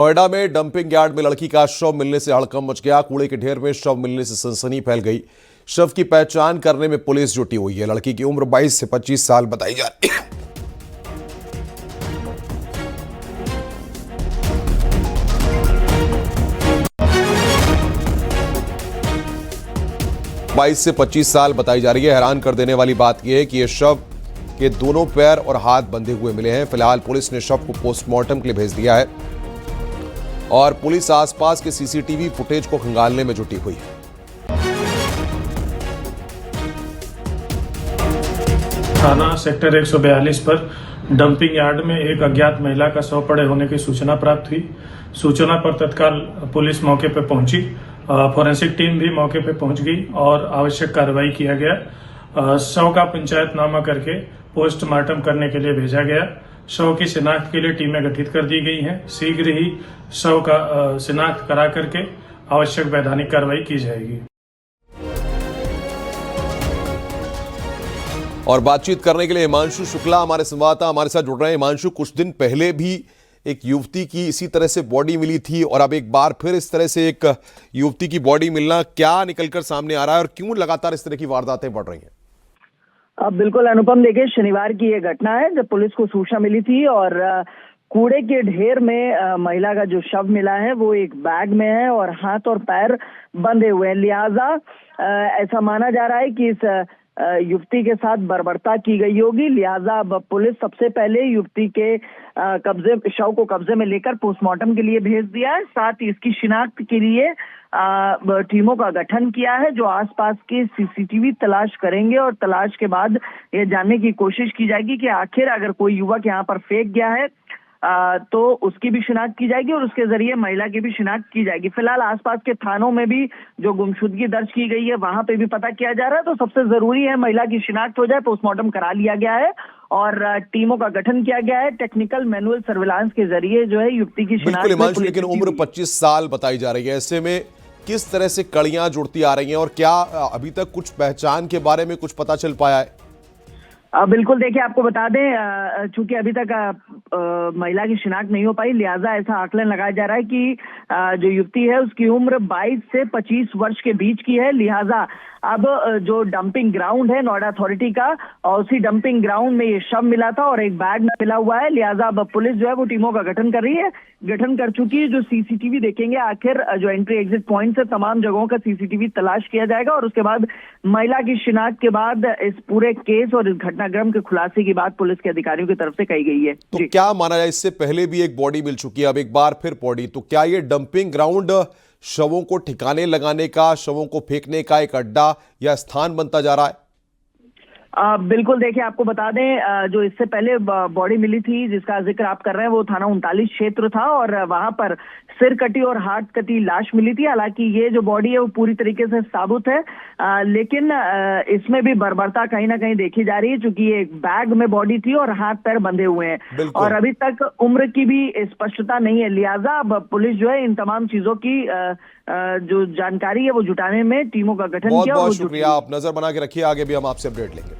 नोएडा में dumping yard में लड़की का शव मिलने से हड़कंप मच गया। कूड़े के ढेर में शव मिलने से सनसनी फैल गई। शव की पहचान करने में पुलिस जुटी हुई है। लड़की की उम्र 22 से 25 साल बताई जा रही है। 22 से 25 साल बताई जा रही है। हैरान कर देने वाली बात यह है कि यह शव के दोनों पैर और हाथ बंधे हुए मिले हैं। फिलहाल पुलिस ने शव को पोस्टमार्टम के लिए भेज दिया है और पुलिस आसपास के सीसीटीवी फुटेज को खंगालने में जुटी हुई है। थाना सेक्टर 142 पर डंपिंग यार्ड में एक अज्ञात महिला का शव पड़े होने की सूचना प्राप्त हुई। सूचना पर तत्काल पुलिस मौके पर पहुंची। फोरेंसिक टीम भी मौके पर पहुंच गई और आवश्यक कार्रवाई किया गया। शव का पंचायतनामा करके पोस्टमार्टम करने के लिए भेजा गया। शव की शिनाख्त के लिए टीमें गठित कर दी गई हैं। शीघ्र ही शव का शिनाख्त करा करके आवश्यक वैधानिक कार्रवाई की जाएगी। और बातचीत करने के लिए हिमांशु शुक्ला हमारे संवाददाता हमारे साथ जुड़ रहे हैं। हिमांशु, कुछ दिन पहले भी एक युवती की इसी तरह से बॉडी मिली थी और अब एक बार फिर इस तरह से एक युवती की बॉडी मिलना क्या निकलकर सामने आ रहा है और क्यों लगातार इस तरह की वारदातें बढ़ रही हैं? अब बिल्कुल अनुपम, देखिए शनिवार की ये घटना है जब पुलिस को सूचना मिली थी और कूड़े के ढेर में महिला का जो शव मिला है वो एक बैग में है और हाथ और पैर बंधे हुए हैं। लिहाजा ऐसा माना जा रहा है कि इस युवती के साथ बर्बरता की गई होगी। लिहाजा अब पुलिस सबसे पहले युवती के शव को कब्जे में लेकर पोस्टमार्टम के लिए भेज दिया है। साथ ही इसकी शिनाख्त के लिए टीमों का गठन किया है जो आसपास के सीसीटीवी तलाश करेंगे और तलाश के बाद ये जानने की कोशिश की जाएगी कि आखिर अगर कोई युवक यहाँ पर फेंक गया है तो उसकी भी शिनाख्त की जाएगी और उसके जरिए महिला की भी शिनाख्त की जाएगी। फिलहाल आसपास के थानों में भी जो गुमशुदगी दर्ज की गई है वहां पे भी पता किया जा रहा है। तो सबसे जरूरी है महिला की शिनाख्त हो जाए। पोस्टमार्टम करा लिया गया है और टीमों का गठन किया गया है। टेक्निकल मैनुअल सर्विलांस के जरिए जो है युवती की शिनाख्त। लेकिन उम्र 25 साल बताई जा रही है। ऐसे में किस तरह से कड़ियां जुड़ती आ रही हैं और क्या अभी तक कुछ पहचान के बारे में कुछ पता चल पाया है? बिल्कुल, देखिए आपको बता दें चूंकि अभी तक महिला की शिनाख्त नहीं हो पाई, लिहाजा ऐसा आकलन लगाया जा रहा है कि जो युवती है उसकी उम्र 22 से 25 वर्ष के बीच की है। लिहाजा अब जो डंपिंग ग्राउंड है नोएडा अथॉरिटी का और उसी डंपिंग ग्राउंड में ये शव मिला था और एक बैग में मिला हुआ है। लिहाजा अब पुलिस जो है वो टीमों का गठन कर रही है, गठन कर चुकी है। जो सीसीटीवी देखेंगे, आखिर जो एंट्री एग्जिट पॉइंट है तमाम जगहों का सीसीटीवी तलाश किया जाएगा और उसके बाद महिला की शिनाख्त के बाद इस पूरे केस और इस घटनाक्रम के खुलासे की बात पुलिस के अधिकारियों की तरफ से कही गई है। तो क्या माना जाए, इससे पहले भी एक बॉडी मिल चुकी है, अब एक बार फिर बॉडी, तो क्या ये डंपिंग ग्राउंड शवों को ठिकाने लगाने का, शवों को फेंकने का एक अड्डा या स्थान बनता जा रहा है? बिल्कुल, देखिए आपको बता दें जो इससे पहले बॉडी मिली थी जिसका जिक्र आप कर रहे हैं वो थाना 39 क्षेत्र था और वहां पर सिर कटी और हाथ कटी लाश मिली थी। हालांकि ये जो बॉडी है वो पूरी तरीके से साबुत है, लेकिन इसमें भी बर्बरता कहीं ना कहीं देखी जा रही है क्योंकि ये एक बैग में बॉडी थी और हाथ पैर बंधे हुए हैं और अभी तक उम्र की भी स्पष्टता नहीं है। लिहाजा अब पुलिस जो है इन तमाम चीजों की जो जानकारी है वो जुटाने में टीमों का गठन किया। बहुत शुक्रिया, आप नजर बना के रखिए, आगे भी हम आपसे अपडेट लेंगे।